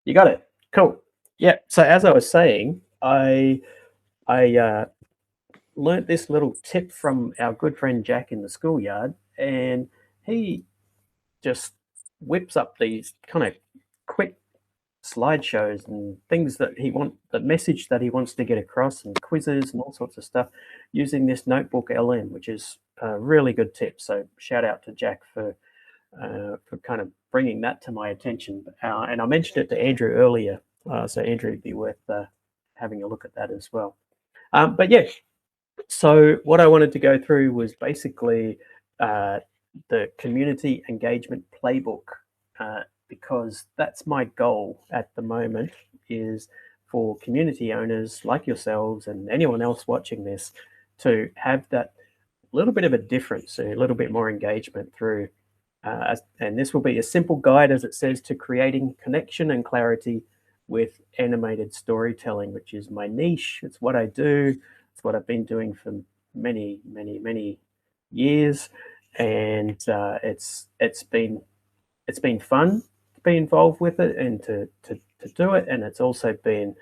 You got it. Cool. Yeah. So as I was saying, I learnt this little tip from our good friend Jack in the schoolyard, and he just whips up these kind of quick slideshows and things that the message that he wants to get across, and quizzes and all sorts of stuff using this Notebook LM, which is a really good tip. So shout out to Jack for kind of bringing that to my attention. And I mentioned it to Andrew earlier, so Andrew would be worth having a look at that as well. But yeah, so what I wanted to go through was basically uh, the community engagement playbook, because that's my goal at the moment, is for community owners like yourselves and anyone else watching this to have that little bit of a difference, a little bit more engagement through. And this will be a simple guide, as it says, to creating connection and clarity with animated storytelling, which is my niche. It's what I do. It's what I've been doing for many, many, many years, and it's been fun to be involved with it and to do it. And it's also been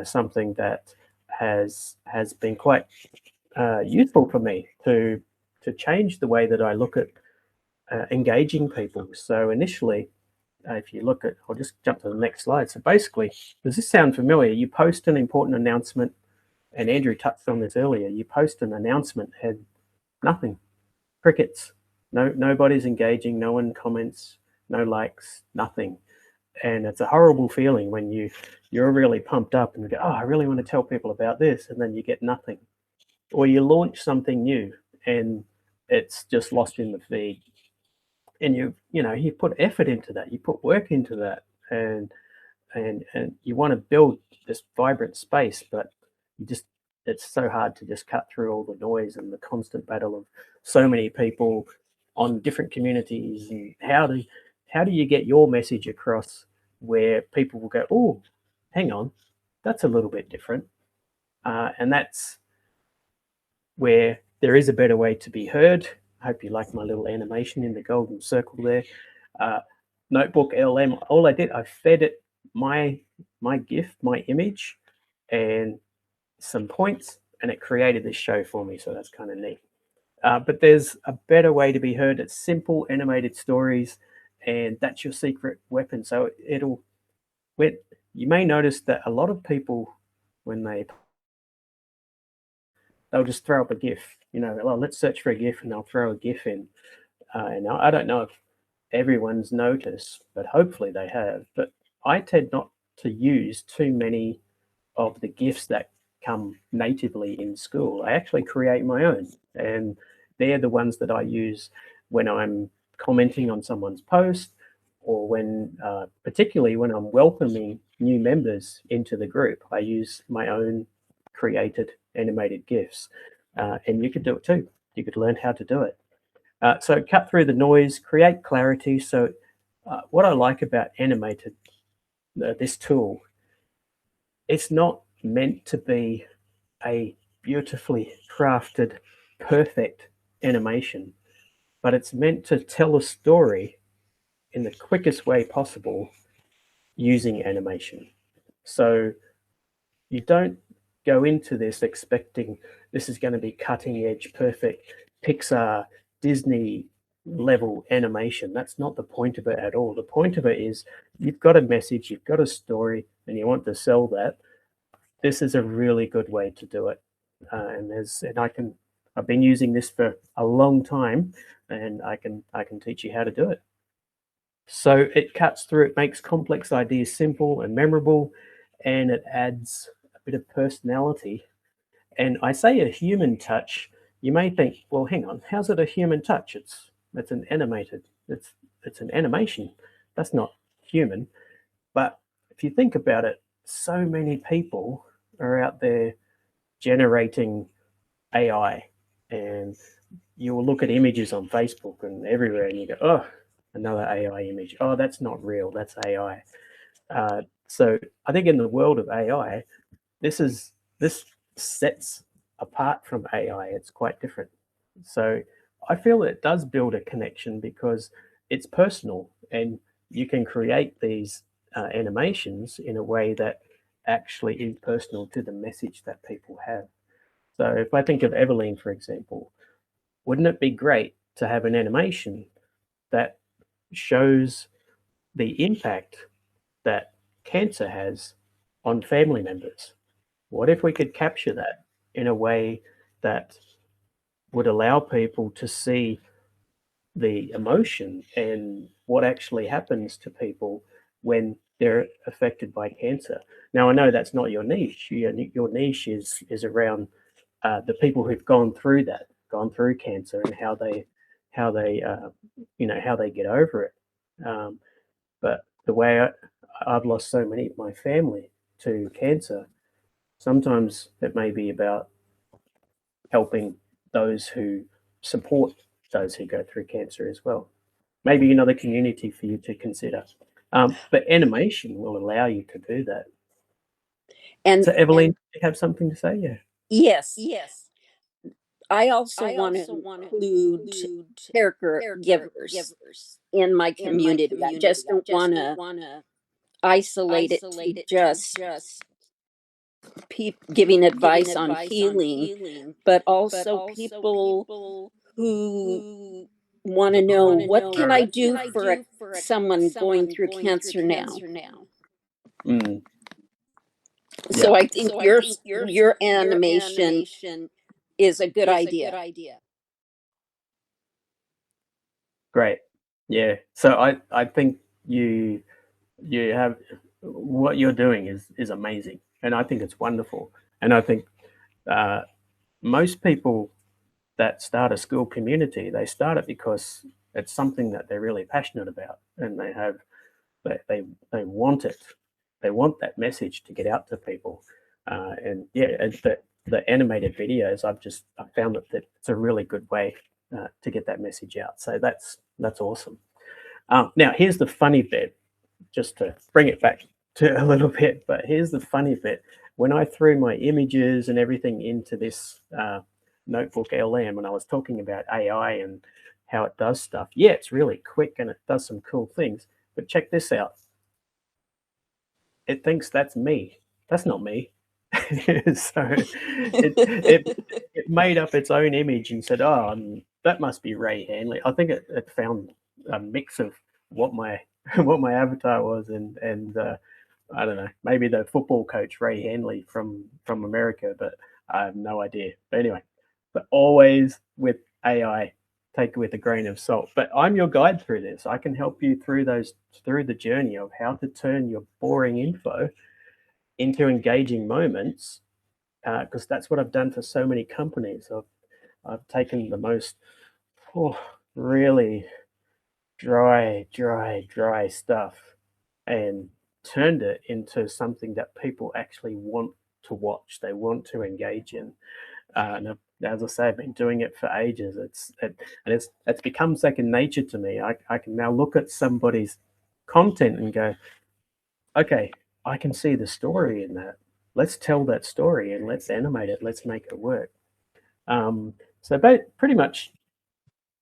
something that has been quite useful for me to change the way that I look at engaging people. So initially, if you look at, I'll just jump to the next slide. So basically, does this sound familiar? You post an important announcement, and Andrew touched on this earlier. You post an announcement, had nothing, crickets. No, nobody's engaging. No one comments. No likes. Nothing. And it's a horrible feeling when you're really pumped up and you go, oh, I really want to tell people about this, and then you get nothing. Or you launch something new and it's just lost in the feed. And you put effort into that, you put work into that, and you want to build this vibrant space, but you just it's so hard to just cut through all the noise and the constant battle of so many people on different communities. And how do you get your message across where people will go, oh, hang on, that's a little bit different, and that's where there is a better way to be heard. I hope you like my little animation in the golden circle there. Uh, Notebook LM, all I did, I fed it my GIF, my image, and some points, and it created this show for me. So that's kind of neat. But there's a better way to be heard. It's simple animated stories, and that's your secret weapon. So you may notice that a lot of people, when they'll just throw up a GIF. Oh, let's search for a GIF, and they'll throw a GIF in. And I don't know if everyone's noticed, but hopefully they have. But I tend not to use too many of the GIFs that come natively in Skool. I actually create my own, and they're the ones that I use when I'm commenting on someone's post, or particularly when I'm welcoming new members into the group. I use my own created animated GIFs, and you could do it too. You could learn how to do it. So cut through the noise, create clarity. So what I like about animated, this tool, it's not meant to be a beautifully crafted, perfect animation, but it's meant to tell a story in the quickest way possible using animation. So you don't go into this expecting this is going to be cutting edge, perfect Pixar, Disney level animation. That's not the point of it at all. The point of it is you've got a message, you've got a story, and you want to sell that. This is a really good way to do it. I've been using this for a long time, and I can teach you how to do it. So it cuts through, it makes complex ideas simple and memorable, and it adds a bit of personality. And I say a human touch, you may think, well, hang on, how's it a human touch? It's an animated, it's an animation. That's not human. But if you think about it, so many people are out there generating AI, and you will look at images on Facebook and everywhere, and you go, oh, another AI image. Oh, that's not real. That's AI. So I think in the world of AI, this sets apart from AI. It's quite different. So I feel it does build a connection because it's personal, and you can create these animations in a way that actually is personal to the message that people have. So if I think of Evelyn, for example, wouldn't it be great to have an animation that shows the impact that cancer has on family members? What if we could capture that in a way that would allow people to see the emotion and what actually happens to people when they're affected by cancer? Now, I know that's not your niche. Your niche is around the people who've gone through cancer, and how they how they get over it. But the way I've lost so many of my family to cancer, sometimes it may be about helping those who support those who go through cancer as well. Maybe another community for you to consider. But animation will allow you to do that. And So, Evelyn, do you have something to say? Yeah. yes, I also want to include caregivers in my community. I just don't want to isolate it to just giving advice on healing, but also people who want to know, what can I do for someone going through cancer now? Mm, yeah. So I think your animation is a good idea. Great. Yeah. So I think you you have what you're doing is amazing, and I think it's wonderful. And I think uh, most people that start a Skool community, they start it because it's something that they're really passionate about, and they want it. They want that message to get out to people. And yeah, it's the animated videos, I found that it's a really good way to get that message out. So that's awesome. Now here's the funny bit, just to bring it back to a little bit. But here's the funny bit: when I threw my images and everything into this notebook LM, and I was talking about AI and how it does stuff. Yeah, it's really quick and it does some cool things. But check this out: it thinks that's me. That's not me. So it made up its own image and said, "Oh, that must be Ray Handley." I think it found a mix of what my what my avatar was, and I don't know, maybe the football coach Ray Handley from America, but I have no idea. But anyway, but always with AI, take it with a grain of salt. But I'm your guide through this. I can help you through the journey of how to turn your boring info into engaging moments, because that's what I've done for so many companies. I've taken the most oh, really dry stuff and turned it into something that people actually want to watch. They want to engage in. And as I say, I've been doing it for ages. It's become second nature to me. I can now look at somebody's content and go, okay, I can see the story in that. Let's tell that story and let's animate it. Let's make it work. So pretty much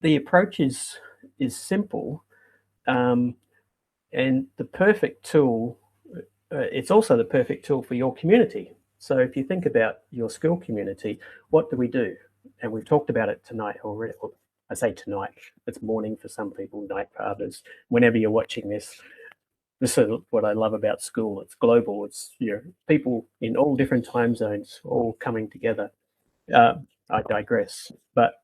the approach is simple, and the perfect tool. It's also the perfect tool for your community. So if you think about your Skool community, what do we do? And we've talked about it tonight already. Well, I say tonight, it's morning for some people, night for others. Whenever you're watching this is what I love about Skool. It's global. It's people in all different time zones all coming together. I digress, but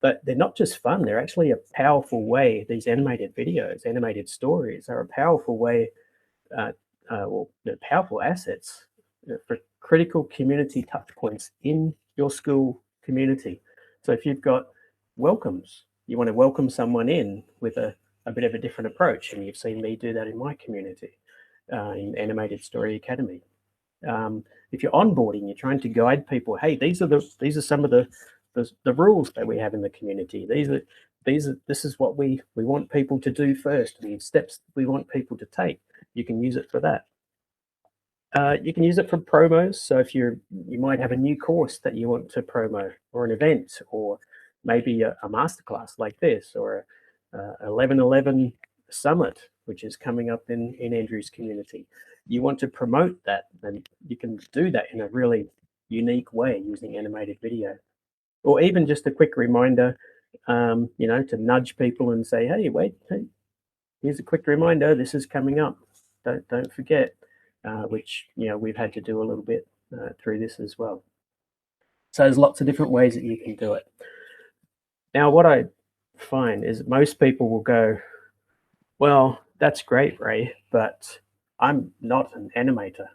they're not just fun. They're actually a powerful way. These animated videos, animated stories, are a powerful way uh, they're powerful assets for critical community touch points in your Skool community. So if you've got welcomes, you want to welcome someone in with a bit of a different approach, and you've seen me do that in my community, in Animated Story Academy. If you're onboarding, you're trying to guide people. Hey, these are some of the rules that we have in the community. This is what we want people to do first, the steps we want people to take. You can use it for that. You can use it for promos. So if you might have a new course that you want to promo, or an event, or maybe a masterclass like this, or a 11/11 summit, which is coming up in Andrew's community. You want to promote that, then you can do that in a really unique way using animated video. Or even just a quick reminder, to nudge people and say, hey, wait, hey, here's a quick reminder, this is coming up. Don't forget, which, we've had to do a little bit through this as well. So there's lots of different ways that you can do it. Now, what I find is most people will go, well, that's great, Ray, but I'm not an animator.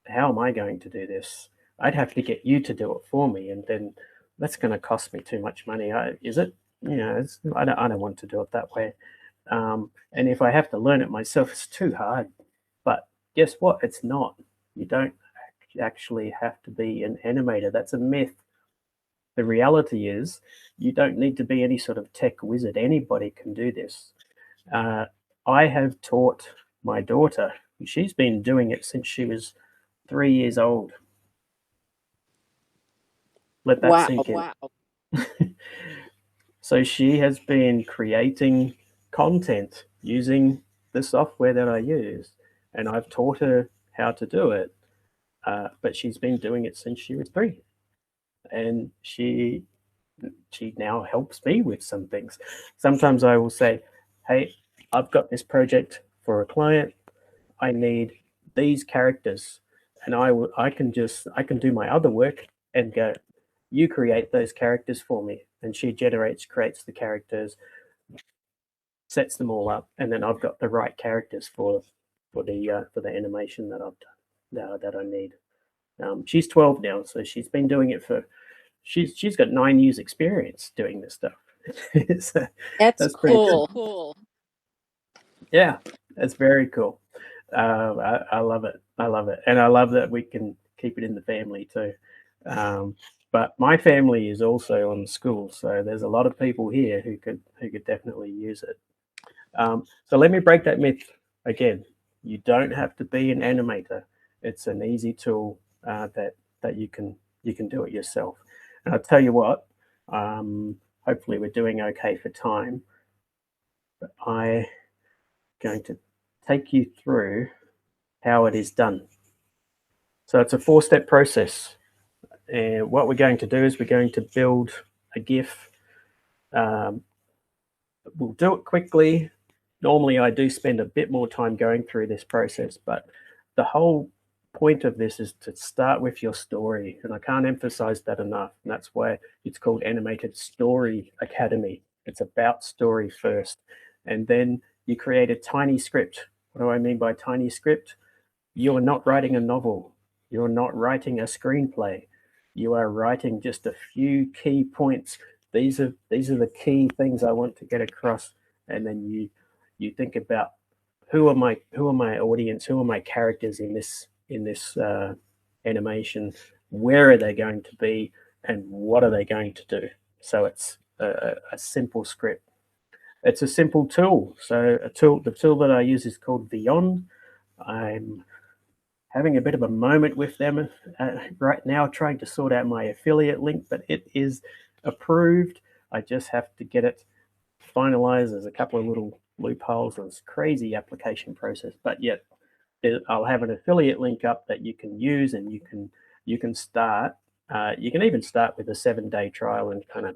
How am I going to do this? I'd have to get you to do it for me, and then that's going to cost me too much money. Is it? I don't want to do it that way. And if I have to learn it myself, it's too hard. But guess what? It's not. You don't actually have to be an animator. That's a myth. The reality is you don't need to be any sort of tech wizard. Anybody can do this. I have taught my daughter. She's been doing it since she was 3 years old. Let that sink in. Wow. So she has been creating content using the software that I use, and I've taught her how to do it. But she's been doing it since she was 3, and she now helps me with some things. Sometimes I will say, hey, I've got this project for a client. I need these characters, and I can do my other work and go, you create those characters for me. And she creates the characters, sets them all up, and then I've got the right characters for the animation that I've done that I need. She's 12 now, so she's been doing it for she's got 9 years experience doing this stuff. So that's cool. Cool. Yeah, that's very cool. I love it. I love it, and I love that we can keep it in the family too. But my family is also on Skool, so there's a lot of people here who could definitely use it. So let me break that myth again. You don't have to be an animator. It's an easy tool that you can do it yourself. And I'll tell you what. Hopefully we're doing okay for time. But I'm going to take you through how it is done. So it's a 4-step process. And what we're going to do is we're going to build a GIF. We'll do it quickly. Normally I do spend a bit more time going through this process, but the whole point of this is to start with your story. And I can't emphasize that enough. And that's why it's called Animated Story Academy. It's about story first. And then you create a tiny script. What do I mean by tiny script? You're not writing a novel. You're not writing a screenplay. You are writing just a few key points. These are the key things I want to get across, and then you think about who are my audience, who are my characters in this animation, where are they going to be, and what are they going to do. So it's a simple script. It's a simple tool. So the tool that I use is called Beyond. I'm having a bit of a moment with them right now, trying to sort out my affiliate link, but it is approved. I just have to get it finalized. There's a couple of little loopholes. It's a crazy application process, but yet I'll have an affiliate link up that you can use, and you can start. You can even start with a 7-day trial and kind of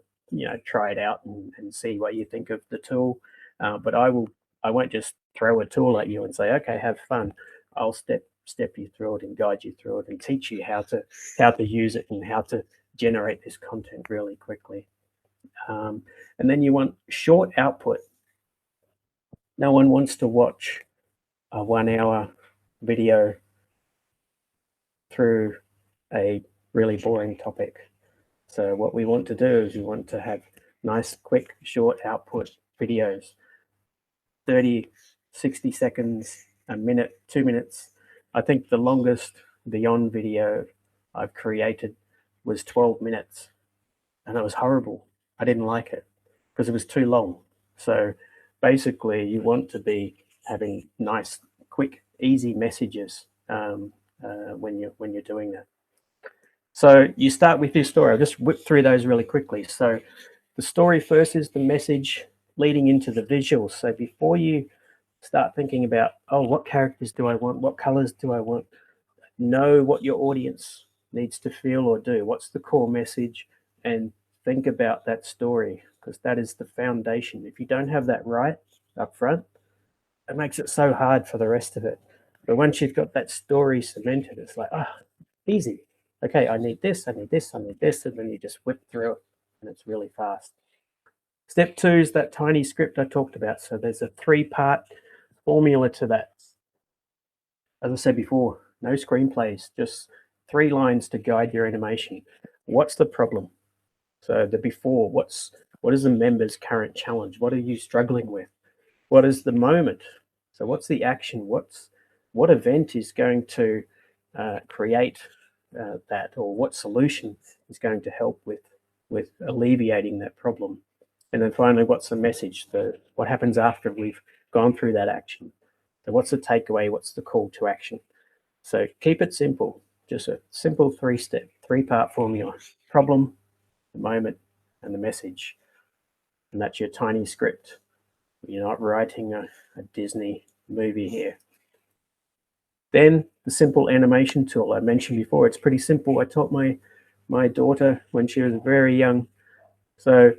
try it out and see what you think of the tool. But I won't just throw a tool at you and say, okay, have fun. I'll step you through it and guide you through it and teach you how to use it and how to generate this content really quickly. And then you want short output. No one wants to watch a 1-hour video through a really boring topic. So what we want to do is we want to have nice, quick, short output videos, 30, 60 seconds, a minute, 2 minutes. I think the longest Beyond video I've created was 12 minutes, and it was horrible. I didn't like it because it was too long. So basically you want to be having nice, quick, easy messages when you're doing that. So you start with your story. I'll just whip through those really quickly. So the story first is the message leading into the visuals. So before you start thinking about, oh, what characters do I want? What colors do I want? Know what your audience needs to feel or do. What's the core message? And think about that story, because that is the foundation. If you don't have that right up front, it makes it so hard for the rest of it. But once you've got that story cemented, it's like, easy. Okay, I need this, I need this, I need this, and then you just whip through it, and it's really fast. Step 2 is that tiny script I talked about. So there's a 3-part formula to that. As I said before, no screenplays, just 3 lines to guide your animation. What's the problem? So the before, what is the member's current challenge? What are you struggling with? What is the moment? So what's the action? What event is going to create that, or what solution is going to help with alleviating that problem? And then finally, what's the message? What happens after we've gone through that action? So what's the takeaway? What's the call to action? So keep it simple, just a simple 3-step, 3-part formula: problem, the moment, and the message. And that's your tiny script. You're not writing a Disney movie here. Then the simple animation tool I mentioned before. It's pretty simple. I taught my daughter when she was very young. So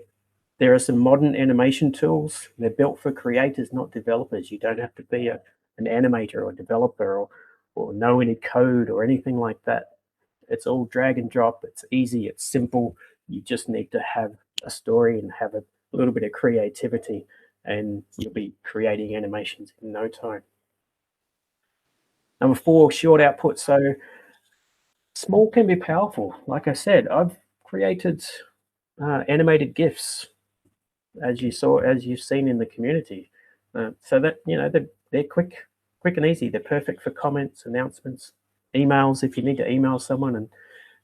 there are some modern animation tools. They're built for creators, not developers. You don't have to be an animator or developer or know any code or anything like that. It's all drag and drop. It's easy. It's simple. You just need to have a story and have a little bit of creativity, and you'll be creating animations in no time. Number 4, short output. So small can be powerful. Like I said, I've created animated GIFs, as you've seen in the community. So that, they're quick and easy. They're perfect for comments, announcements, emails. If you need to email someone and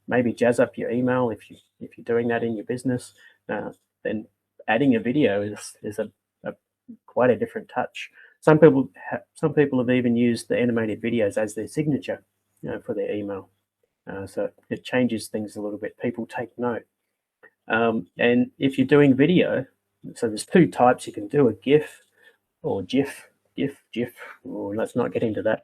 maybe jazz up your email, if you're doing that in your business, then adding a video is a quite a different touch. Some people have even used the animated videos as their signature, for their email. So it changes things a little bit. People take note. And if you're doing video, so there's 2 types you can do: a GIF or GIF. Oh, let's not get into that.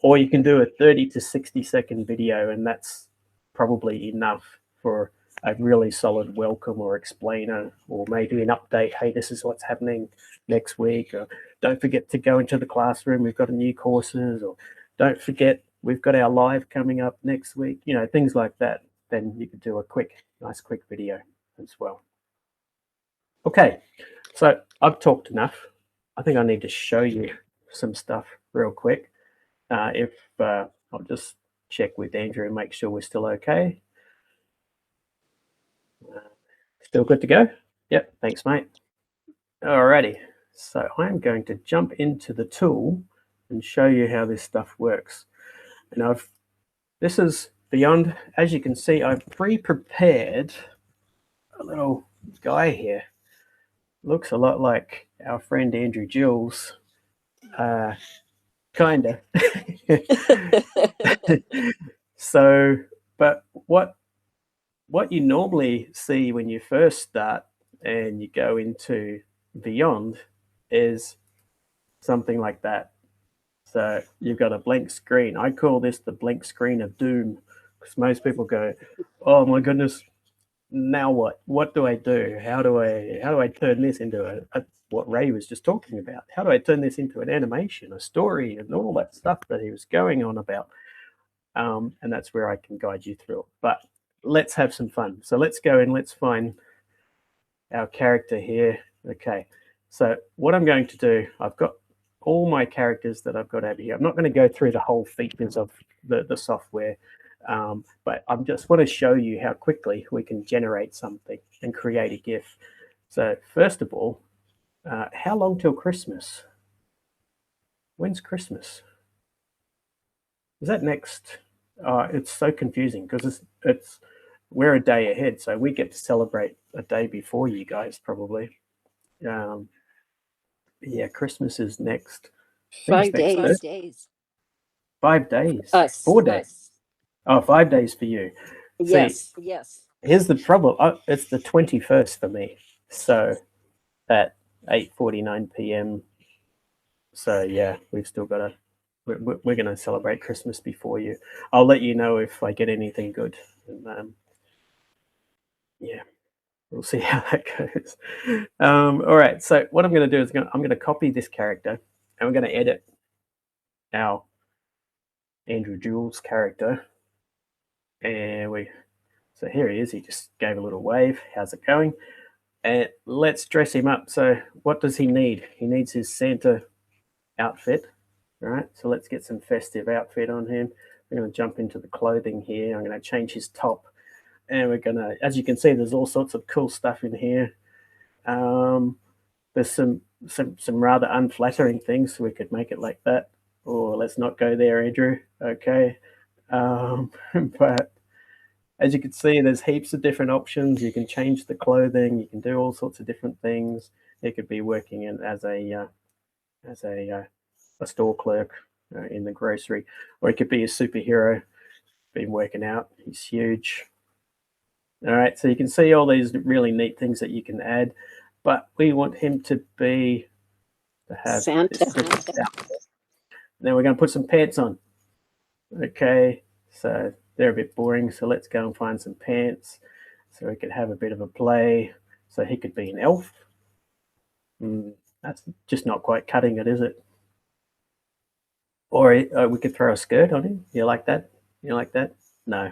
Or you can do a 30 to 60-second video, and that's probably enough for a really solid welcome or explainer, or maybe an update. Hey, this is what's happening next week, or don't forget to go into the classroom, we've got a new courses, or don't forget we've got our live coming up next week, things like that. Then you could do a nice quick video as well. Okay, so I've talked enough. I think I need to show you some stuff real quick. I'll just check with Andrew and make sure we're still okay. Still good to go? Yep, thanks, mate. Alrighty, so I'm going to jump into the tool and show you how this stuff works. And this is beyond, as you can see, I've pre-prepared a little guy here. Looks a lot like our friend Andrew Jules. Kinda. So, but what you normally see when you first start and you go into Beyond is something like that. So you've got a blank screen. I call this the blank screen of doom, because most people go, "Oh my goodness, now what? What do I do? How do I turn this into what Ray was just talking about? How do I turn this into an animation, a story, and all that stuff that he was going on about?" And that's where I can guide you through it. But let's have some fun. So let's go and let's find our character here. Okay. So what I'm going to do, I've got all my characters that I've got over here. I'm not going to go through the whole features of the software, but I just want to show you how quickly we can generate something and create a GIF. So first of all, how long till Christmas? When's Christmas? Is that next? It's so confusing because we're a day ahead, so we get to celebrate a day before you guys probably. Yeah, Christmas is next. 5 days. 5 days. Us. 4 days. Oh, 5 days for you. Yes. See, here's the problem. It's the 21st for me. So at 8:49 p.m. So yeah, we've still got to. We're going to celebrate Christmas before you. I'll let you know if I get anything good. And, yeah, we'll see how that goes. All right. So what I'm going to do is I'm going to copy this character, and we're going to edit our Andrew Jules character, and so here he is. He just gave a little wave. How's it going? And let's dress him up. So what does he need? He needs his Santa outfit. All right, so let's get some festive outfit on him. We're going to jump into the clothing here. I'm going to change his top, and we're going to, as you can see, there's all sorts of cool stuff in here. There's some rather unflattering things, so we could make it like that. Or let's not go there, Andrew. Okay, but as you can see, there's heaps of different options. You can change the clothing. You can do all sorts of different things. It could be working in as a store clerk in the grocery, or he could be a superhero. Been working out. He's huge. All right, so you can see all these really neat things that you can add, but we want him to have Santa. this outfit. Then we're going to put some pants on. Okay, so they're a bit boring, so let's go and find some pants so we could have a bit of a play. So he could be an elf. That's just not quite cutting it, is it? Or we could throw a skirt on him. You like that? You like that? No,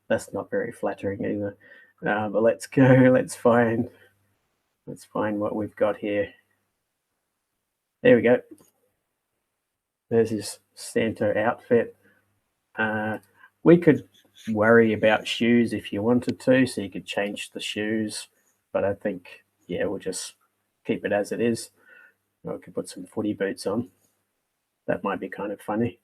that's not very flattering either. But let's go. Let's find what we've got here. There we go. There's his Santa outfit. We could worry about shoes if you wanted to, so you could change the shoes. But I think, yeah, we'll just keep it as it is. I could put some footy boots on. That might be kind of funny.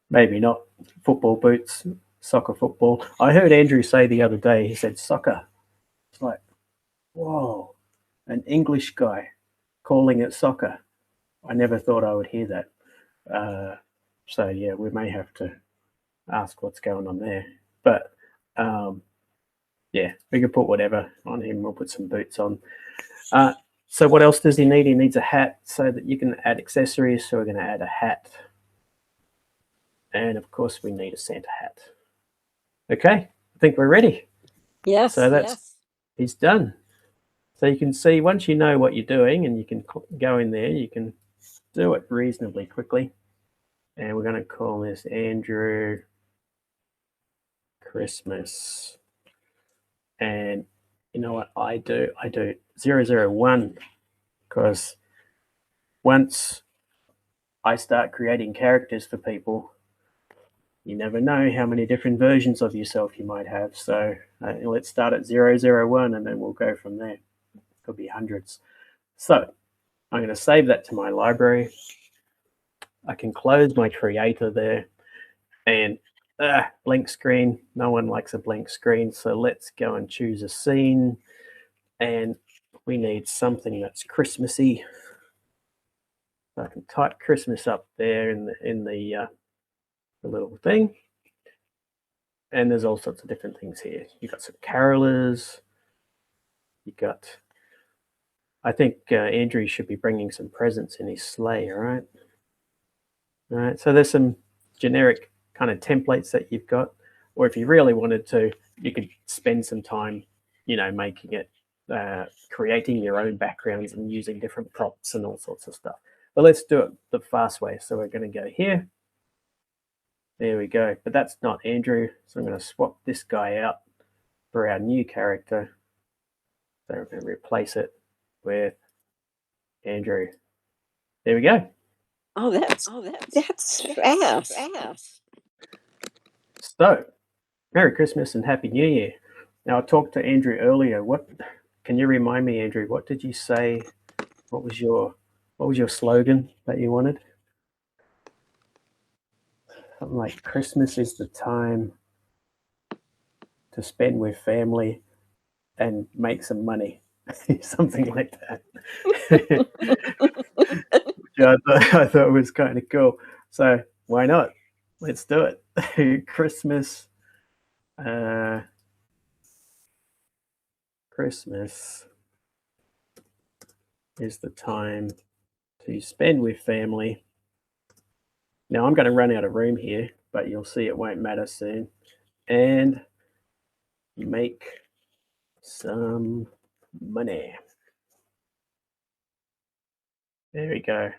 Maybe not. Football boots, soccer football. I heard Andrew say the other day, he said soccer. It's like, whoa, an English guy calling it soccer. I never thought I would hear that. So, yeah, we may have to ask what's going on there. But, yeah, we can put whatever on him. We'll put some boots on. So what else does he need? He needs a hat so that you can add accessories. So we're going to add a hat. And, of course, we need a Santa hat. Okay, I think we're ready. Yes. So he's done. So you can see once you know what you're doing and you can go in there, you can do it reasonably quickly. And we're going to call this Andrew Christmas. And you know what I do? I do 001 because once I start creating characters for people, you never know how many different versions of yourself you might have. So let's start at 001 and then we'll go from there. Could be hundreds. So I'm going to save that to my library. I can close my creator there and blank screen. No one likes a blank screen. So let's go and choose a scene. And we need something that's Christmassy. So I can type Christmas up there in the little thing. And there's all sorts of different things here. You've got some carolers. You got, I think Andrew should be bringing some presents in his sleigh, all right? All right, so there's some generic kind of templates that you've got. Or if you really wanted to, you could spend some time, making it, creating your own backgrounds and using different props and all sorts of stuff. But let's do it the fast way. So we're going to go here. There we go. But that's not Andrew. So I'm going to swap this guy out for our new character. So we're going to replace it with Andrew. There we go. Oh, that's fast. So, Merry Christmas and Happy New Year. Now, I talked to Andrew earlier. Can you remind me, Andrew? What did you say? What was your slogan that you wanted? Something like Christmas is the time to spend with family and make some money. Something like that. Which I thought was kind of cool. So why not? Let's do it. Christmas is the time to spend with family. Now I'm going to run out of room here, but you'll see it won't matter soon. And make some money. There we go.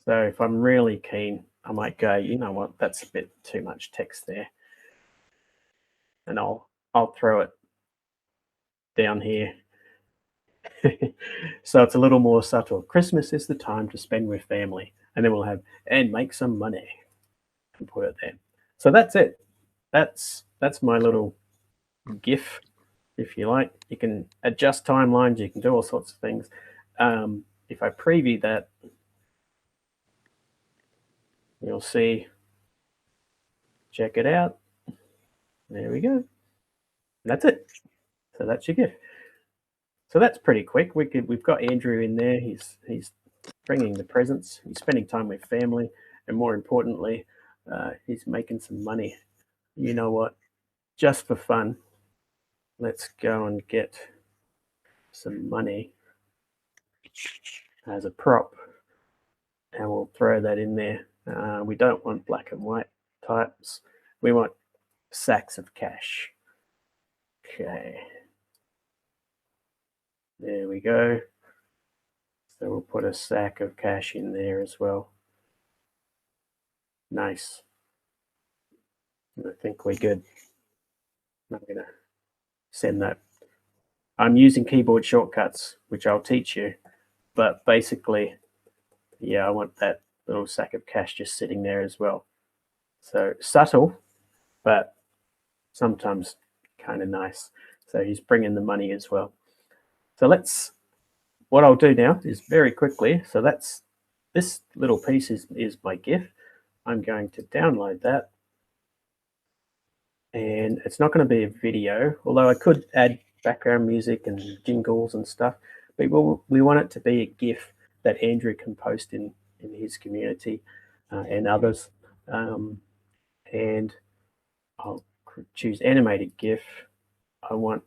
So if I'm really keen, I might go, you know what, that's a bit too much text there. And I'll throw it down here. So it's a little more subtle. Christmas is the time to spend with family. And then we'll have and make some money and put it there. So that's it. That's my little GIF, if you like. You can adjust timelines, you can do all sorts of things. If I preview that, you'll see, check it out. There we go. That's it. So that's your GIF. So that's pretty quick. We've got Andrew in there. He's bringing the presents. He's spending time with family, and more importantly, he's making some money. You know what? Just for fun, let's go and get some money as a prop, and we'll throw that in there. We don't want black and white types. We want sacks of cash. Okay. There we go. So we'll put a sack of cash in there as well. Nice. I think we're good. I'm going to send that. I'm using keyboard shortcuts, which I'll teach you. But basically, yeah, I want that little sack of cash just sitting there as well. So subtle, but sometimes kind of nice. So he's bringing the money as well. So what I'll do now is very quickly. So this little piece is my GIF. I'm going to download that. And it's not going to be a video, although I could add background music and jingles and stuff. But we want it to be a GIF that Andrew can post in his community and others. And I'll choose animated GIF. I want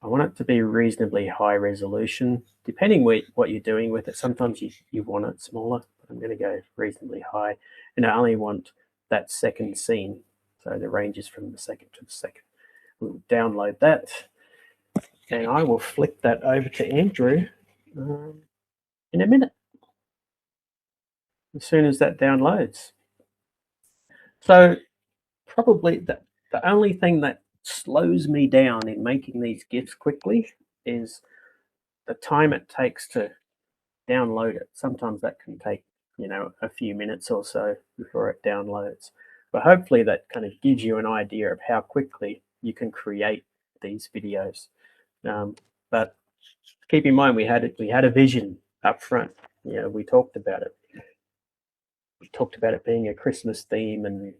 it to be reasonably high resolution, depending what you're doing with it. Sometimes you want it smaller. I'm going to go reasonably high, and I only want that second scene. So the range is from the second to the second. We'll download that, and I will flick that over to Andrew in a minute, as soon as that downloads. So probably the only thing that slows me down in making these GIFs quickly is the time it takes to download it. Sometimes that can take, a few minutes or so before it downloads. But hopefully that kind of gives you an idea of how quickly you can create these videos. But keep in mind, we had a vision up front. We talked about it. We talked about it being a Christmas theme, and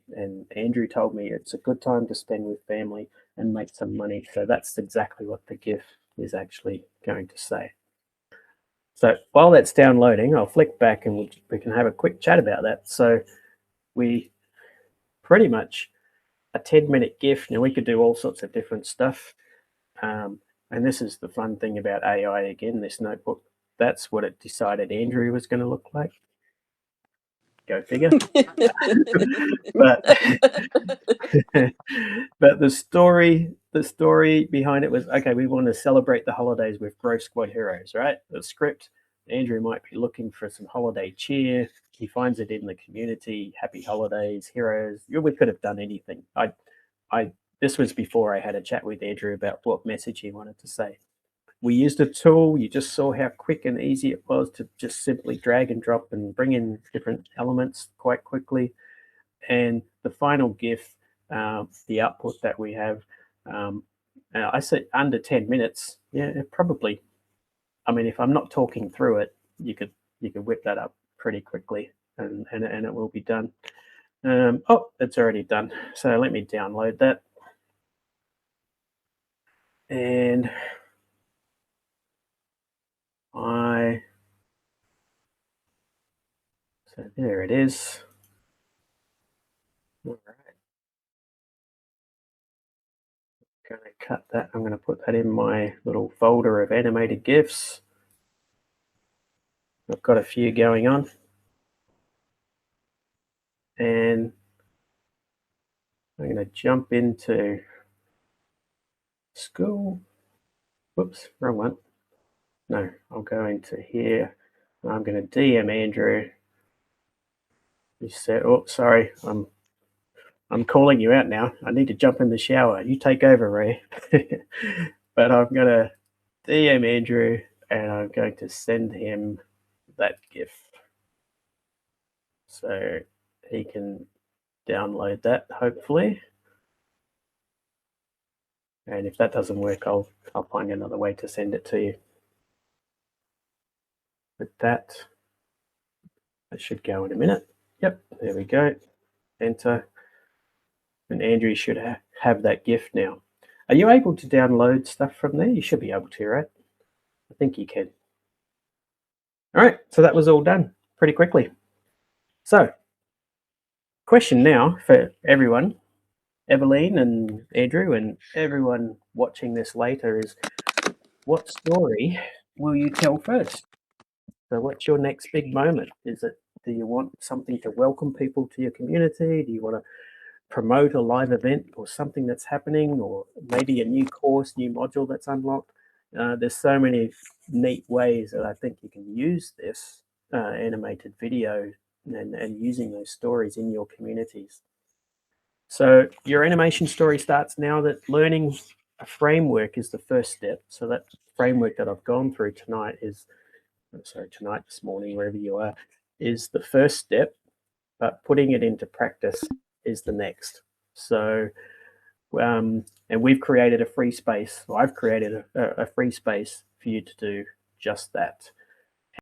Andrew told me it's a good time to spend with family and make some money. So that's exactly what the GIF is actually going to say. So while that's downloading, I'll flick back and we can have a quick chat about that. So we pretty much a 10-minute GIF. Now we could do all sorts of different stuff. And this is the fun thing about AI again, this notebook. That's what it decided Andrew was going to look like. Go figure. but but the story behind it was, okay, we want to celebrate the holidays with Growth Squad heroes, right? The script, Andrew might be looking for some holiday cheer. He finds it in the community. Happy holidays, heroes. We could have done anything. This was before I had a chat with Andrew about what message he wanted to say. We used a tool. You just saw how quick and easy it was to just simply drag and drop and bring in different elements quite quickly. And the final GIF, the output that we have, I said under 10 minutes. Yeah, probably. I mean, if I'm not talking through it, you could whip that up pretty quickly, and it will be done. Oh, it's already done. So let me download that. And so there it is. All right. going to cut that. I'm going to put that in my little folder of animated GIFs. I've got a few going on. And I'm going to jump into Skool. Whoops, wrong one. No, I'll go into here. I'm going to DM Andrew. He said, "Oh, sorry, I'm calling you out now. I need to jump in the shower. You take over, Ray." But I'm going to DM Andrew, and I'm going to send him that GIF so he can download that, hopefully. And if that doesn't work, I'll find another way to send it to you. But that should go in a minute. Yep, there we go. Enter. And Andrew should have that GIF now. Are you able to download stuff from there? You should be able to, right? I think you can. All right, so that was all done pretty quickly. So, question now for everyone, Eveline and Andrew and everyone watching this later is, what story will you tell first? So what's your next big moment? Do you want something to welcome people to your community? Do you want to promote a live event or something that's happening, or maybe a new course, new module that's unlocked? There's so many neat ways that I think you can use this animated video and using those stories in your communities. So your animation story starts now. That learning a framework is the first step. So that framework that I've gone through tonight this morning, wherever you are, is the first step, but putting it into practice is the next. So, and we've created a free space. I've created a free space for you to do just that.